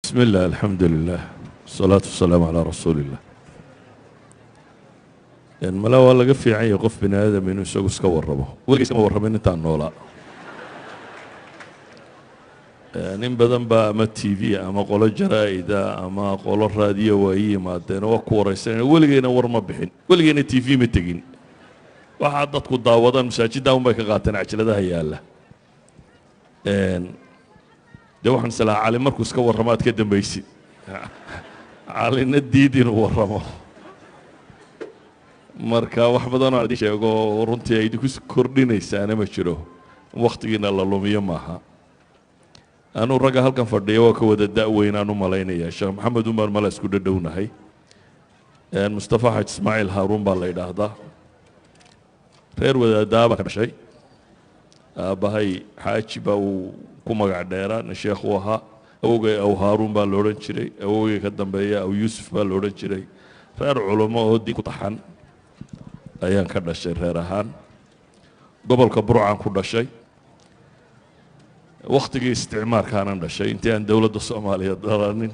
بسم الله الحمد لله والصلاة والسلام على رسول الله. يعني ما لا والله قف يعني قف بني آدم إنه يسوق سكور ربه ولا يسوق ربه إنه تعنولا. يعني بدن با ما تي في أما قول الجرائد أما قول الراديو وهي ما تنا وكورة سنة ولا جينا ورما بحين ولا جينا تي في متجين. واحد ضد كده وضع مساجد داوم بيك قاتنا عشان ده هي الله. ده واحد سلا على مركز كور رمات كده بيسي. على النديدين ورمه. marka wax badan oo sheego runtii ay ku kordhinaysaa ma jiro waqtigiina la lumiyo maaha anu raga halkan fadhiyo oo ka wada daaweynaan u maleynaya Sheekh Maxamed Umar Mala isku dhadhownahay Mustafa Xaj Ismaaciil Haruun baa la yiraahdaa reer wadaadaaba ka dhashay aabahay xaaji baa uu ku magac dheeraan sheekh uu ahaa awogay aw Haruun baa la oran jiray awogay ka dambeeya aw Yusuf baa la oran jiray reer culimo oo diin ku taxan ayaan ka dhashay reer ahaan gobolka Burcaan ku dhashay waqtigii isticmaalkaanan dhashay intii aan dawladda Soomaaliyeed dalanin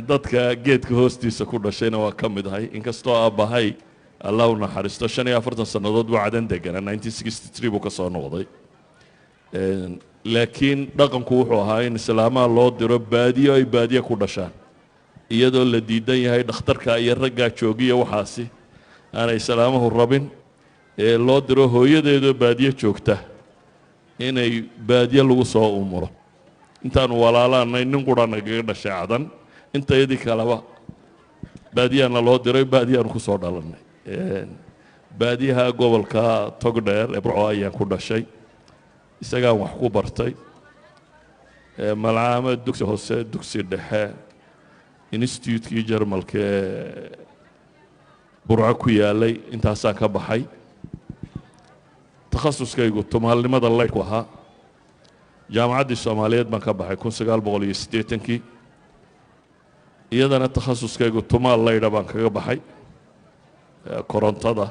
dadka geedka hoostiisa ku dhashayna waa ka mid ahay inkastoo aabahay Allah u naxariisto 45 sanadood buu cadan deganaa 1963 buu ka soo noqday laakiin dhaqanku wuxuu ahaa in islaamaha loo diro baadiyo ay baadiyo ku dhashaan iyadoo la diidan yahay dhakhtarka iyo ragga joogiya waxaasi aanay salaamuhu rabin ee loo diro hooyadeedo baadiyo joogta inay baadiyo lagu soo umuro intaan walaalaanay nin quraan kaga dhashay cadan inta yadi kalaba baadiyana loo diray baadiyana ku soo dhalanay baadiyaha gobolka Togdheer ee Burco ayaan ku dhashay isagaan wax ku bartay malcaamad dugsi hoose dugsi dhexe institute-kii Jarmalka Burco ku yaalay intaasaan ka baxay takhasuskaygu tumaalnimada leydku ahaa jaamacadda Soomaaliyeed baan ka baxay 1980kii iyadana takhasuskaygu tumaal leyda baan kaga baxay korontada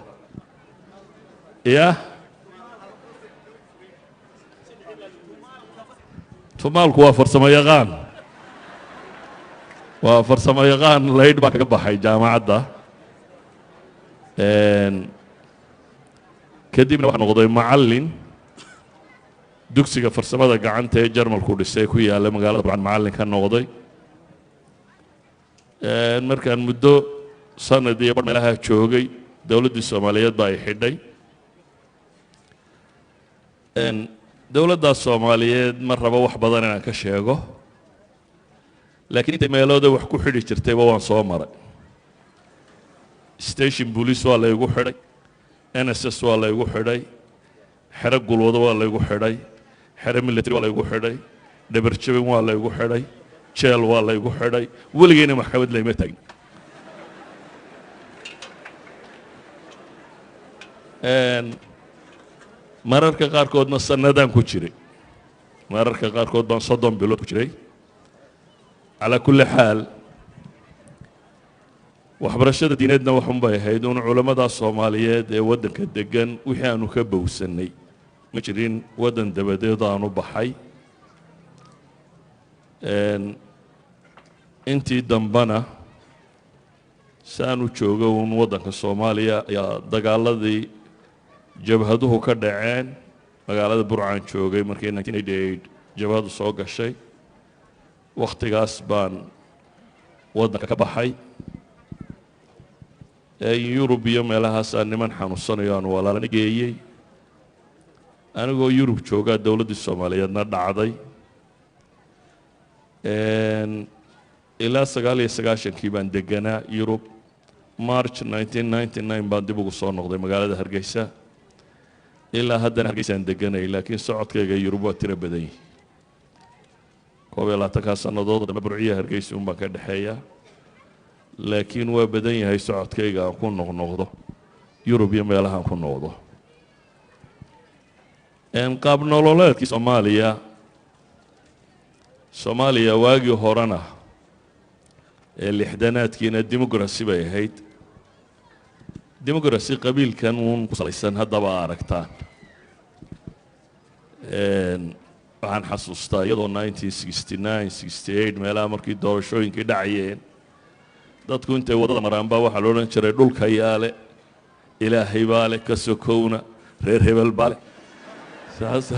tumaalku waa farsamo yaqaan وفرسما يقان ليد باك بحي جامعة دا كديبنا واحد نقضي معلن دوكسيكا فرسما دا قعنته جرمال كردستان كويا لما قال طبعا معلن كان نقضي مركان مدو سنة دي يبرم لها تشوغي دولة الصوماليات باي حدي دولة الصوماليات مرة بوح بدنا كشيغو لكن انت ميلوده wax ku xidhi jirtay waan soo maray station police waa la igu xidhay NSS waa la igu xidhay xero gulwada waa la igu xidhay xero military waa la igu xidhay dhabarjabin waa la igu xidhay jeel waa la igu xidhay waligeena maxkamad la ima tagin mararka qaarkoodna sanadaan ku jiray mararka qaarkood baan 30 bilood ku jiray على كل حال وحبرشة دينتنا وحن بيهيدون علماء الصوماليات ودن كدجن وحيانو كبوسني مجرين ودن دبدي ضانو بحي انتي دنبنا سانو تشوغون ودن كالصوماليا يا دقالذي جبهدوه كدعين مقالة برعان تشوغي مركين 1988 جبهدو صوغ الشي waqtigaas baan wadanka ka baxay Yurub iyo meelahaas aan niman xanuunsanayo aan walaalana geeyay anigoo Yurub jooga dawladda Soomaaliyeedna dhacday ilaa 99kii baan deganaa Yurub March 1999 baan dib ugu soo noqday magaalada Hargeysa ilaa haddana Hargeysa aan deganay laakiin socodkayga Yurub waa tiro badan yahay كوبي لا تكاسن ضد مبرعية هرجيس بان كدحية لكن وبدن هي سعود كيغا كون نقضه يوروبيا ميلها كون نقضه ان قبل نولولات كي سوماليا واجي هورانا اللي حدانات كينا الديمقراسي باي هيد ديمقراسي قبيل كان قصليسان هذا باركتان waxaan xasuustaa iyadoo 1969 68 meelaha markii doorashooyinkii dhacayeen dadku intay waddada maraan baa waxaa la odhan jiray dhulka yaale ilaahay baa leh ka sokowna reer hebel baa leh saasa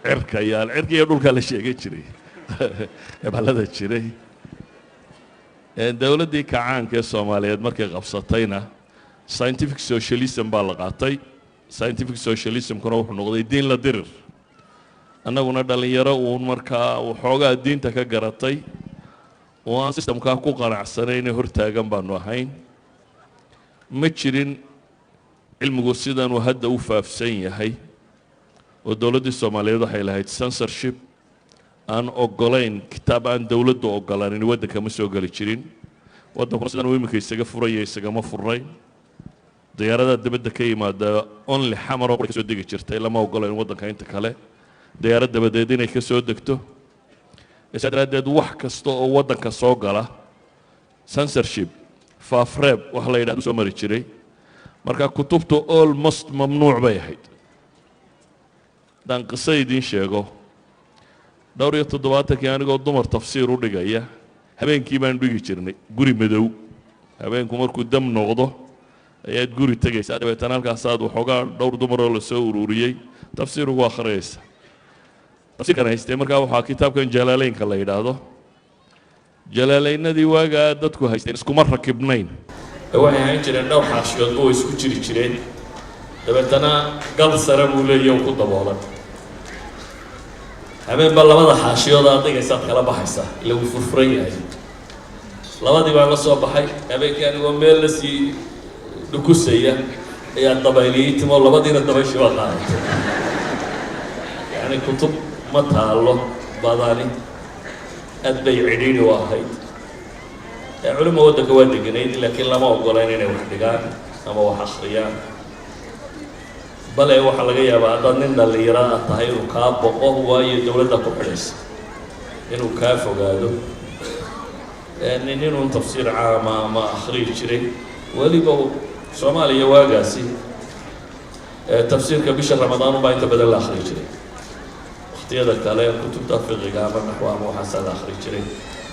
cirka yaale cirka iyo dhulkaa la sheegan jiray heballada jiray dowladdii kacaanka ee soomaaliyeed markay qabsatayna scientific socialism baa la qaatay scientific socialismkuna wuxuu noqday diin la dirir annaguna dhallinyaro uun markaa waxoogaa diinta ka garatay oo aan sistamkaa ku qanacsanayne hortaagan baanu ahayn ma jirin cilmigu sidanuu hadda u faafsan yahay oo dowladdii soomaaliyeed waxay lahayd censorship aan ogolayn kitaab aan dowladdu ogolaanin waddanka ma soo geli jirin waddankuna sidan uu iminka isaga furaya isagama furnayn diyaaradaha dibadda ka yimaada only xamaroo ka soo degi jirtay lama ogolayn waddanka inta kale diyaarad dabadeed inay ka soo degto isaa daraaddeed wax kasta oo waddanka soo gala censorship faafreeb wax la yidhahdo soo mari jiray marka kutubtu almost mamnuuc bay ahayd haddaan qiso idiin sheego dhowr iyo toddobaatankii anigoo dumar tafsiir u dhigaya habeenkii baan dhigi jirnay guri madow habeenku markuu dam noqdo ayaad guri tegaysaa dabeetana halkaasaad waxoogaa dhowr dumaroo la soo ururiyey tafsiir ugu akhriyaysa tafsiirkan haystee markaa waxaa kitaabkan jalaaleynka la yidhaahdo jalaaleynadii waagaa dadku haysteen iskuma rakibnayn waxay ahayn jireen dhowr xaashiyoodba way isku jiri jireen dabeetana gal sare buu leeyahy ku daboolan habeenba labada xaashiyood aad dhigaysaad kala baxaysaa ila wuu furfuran yahay labadii baan la soo baxay habeenkii anigoo meel la sii dhukusaya ayaa dabayliyey timo labadiina dabayshii baa qaadatay yacni kutub ma taallo badani aad bay cidhiidhi u ahayd culimo waddanka waa deganayd laakiin lama ogolayn inay wax dhigaan ama wax akhriyaan bale waxaa laga yaabaa haddaad nin dhallinyaro ah tahay inuu kaa boqo waayo dowladda ku xidhaysa inuu kaa fogaado nin inuu tafsiir caama ama akhriyi jiray weliba soomaaliya waagaasi tafsiirka bisha ramadaan unbaa inta badan la akhriyi jiray waqtiyada kale kutubta fiqiga ama naxwa ama waxaasaa la akhriyi jiray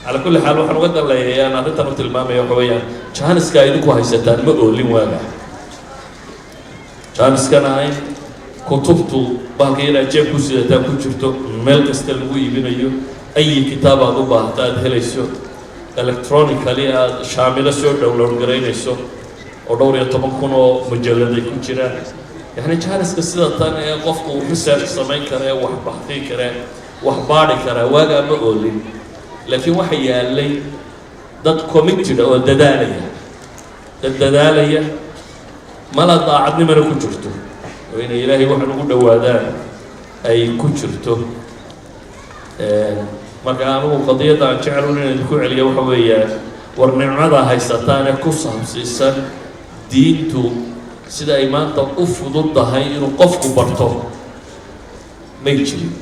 على كل حال waxaan uga daleeyay aan arrintan u tilmaamayo waxa weeyaan jaaniska ay idinku haysataan ma oolin waaga jaaniskana ay kutubtu baalka inaad jeeb ku sidataan ku jirto meel kasta lagu iibinayo ay kitaab aad u baahato aad helayso electronically aad shaamilo soo download garaynayso oo dhowr iyo 10 kun oo mujalladay ku jiraan yani jaaniska sida tan ee qofku research samayn kara wax baxthi kara wax baari kara waaga ma oolin laakiin waxa yaalay dad committed oo dadaalaya mala daacadnimana ku jirto oo in ilaahay waxa ugu dhawaadaan ay ku jirto marka aanu qadiyada jecel inaan ku celiyo waxa weeyaan war nicmada haysataan ee ku saabsiisan diintu sida ay maanta u fududahay inuu qofku barto may jirin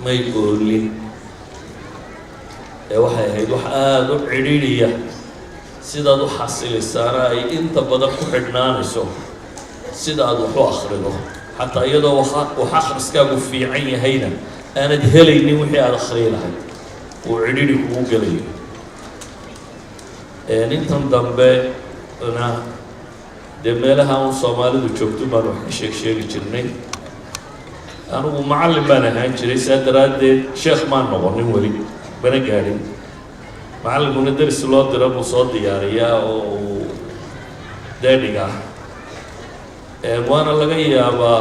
may oolin waxay ahayd wax aad u cidhiidhiya sidaad u xasilaysaana ay inta badan ku xidhnaanayso sida aad wax u akhrido xataa iyadoo wax akhriskaagu fiican yahayna aanad helaynin wixii aad akhriyi lahayd uu cidhiidhi kugu gelayo intan dambena dee meelaha un soomaalidu joogto baan wax ka sheegi jirnay anigu macallin baan ahaan jiray saa daraaddeed sheekh maan noqonin weli bana gaadhin macallinkuna daris loo diro buu soo diyaariyaa oo uu deedhiga waana laga yaabaa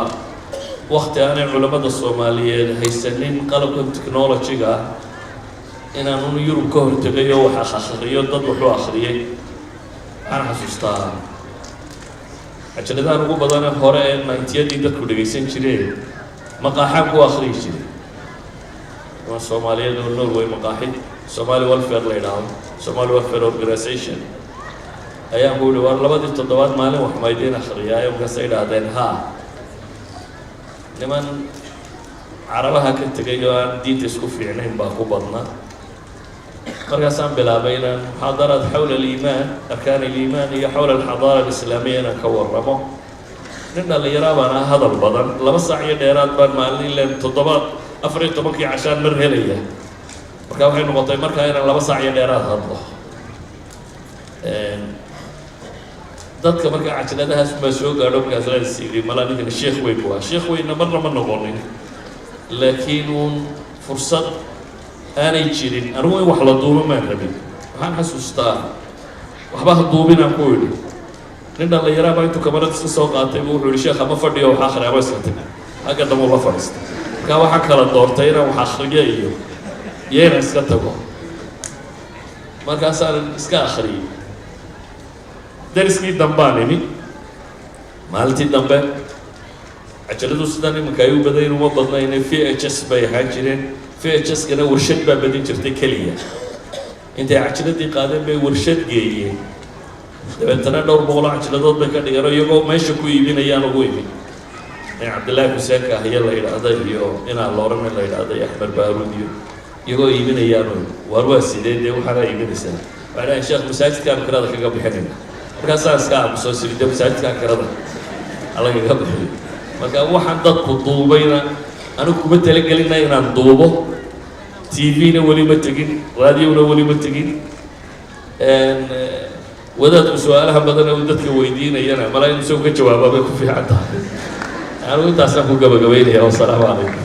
wakti aanay culamada soomaaliyeed haysanin qalabkan technology-ga inaan un yurub ka hortegayo wax akhriyo dad wuxuu akhriyay waxaan xasuustaa cajaladahan ugu badane hore ee 90yadii dadku dhegaysan jireen maqaaxaan ku akhriyi jiray Soomaaliyeed oo Norway maqaaxid Somali Welfare la yiraahdo Somali Welfare Organization ayaan ku dhawaan labadii toddobaad maalin wax maydeen akhriyaa oo ka sayraadeen niman carabaha ka tagay oo aan diinta isku fiicnayn baa ku badnaa markaasaan bilaabay inaan muxaadaraad xawla al-iimaan arkaan al-iimaan iyo xawla al-xadaara al-islaamiyya inaan ka warramo nin dhallinyaraa baan ah hadal badan 2 saac iyo dheeraad baan maalin ileen 14 cashaan mar helaya marka waxay noqotay markaa inaan 2 saac iyo dheeraad hadlo dadka markaa cajaladahaas baa soo gaadho markaas la siiyay mala ninka sheekh weyn waa sheekh weyn marna ma noqonin laakiin uun fursad aanay jirin anigu in wax la duubo maan rabin waxaan xasuustaa waxba ha duubinaan ku yidhi nin dhallinyaraa baa intuu kamarad iska soo qaatay buu wuxuu yidhi sheekha ma fadhiyo wax akhriya ma iska tagin halka dambe la fadhiistay markaa waxaan kala doortay inaan wax akhriyo iyo inaan iska tago markaasaan iska akhriyey dariskii dambaan imi maalintii dambe cajaladu sidan iminka ay u badayn uma badnayna VHS bay ahaan jireen VHS-kana warshad baa badin jirtay keliya intay cajaladii qaadeen bay warshad geeyeen dabeetana dhowr boqol cajaladood bay ka dhigeen iyagoo meesha ku iibinayaan ugu imin cabdillaahi xuseen kaahiye la yidhaahda iyo inaa looran la yidhaahda iyo axmed baaruud iyo iyagoo iibinayaan waar waa sidee dee waxaana iibinaysaa waxay dhahayn sheekh masaajidkaan kirada kaga bixinayna markaasaa iska aamusoo sirida masaajidkaan kirada alagaga bixiyo marka waxaan dadku duubayna anigu kuma talagelina inaan duubo TV-na weli ma tegin raadiyona weli ma tegin wadaadku su-aalaha badan uu dadka weydiinayana mala in isagu ka jawaaba bay ku fiican tahay anigu intaasaan ku gabagabaynaya wasalaamu calaykum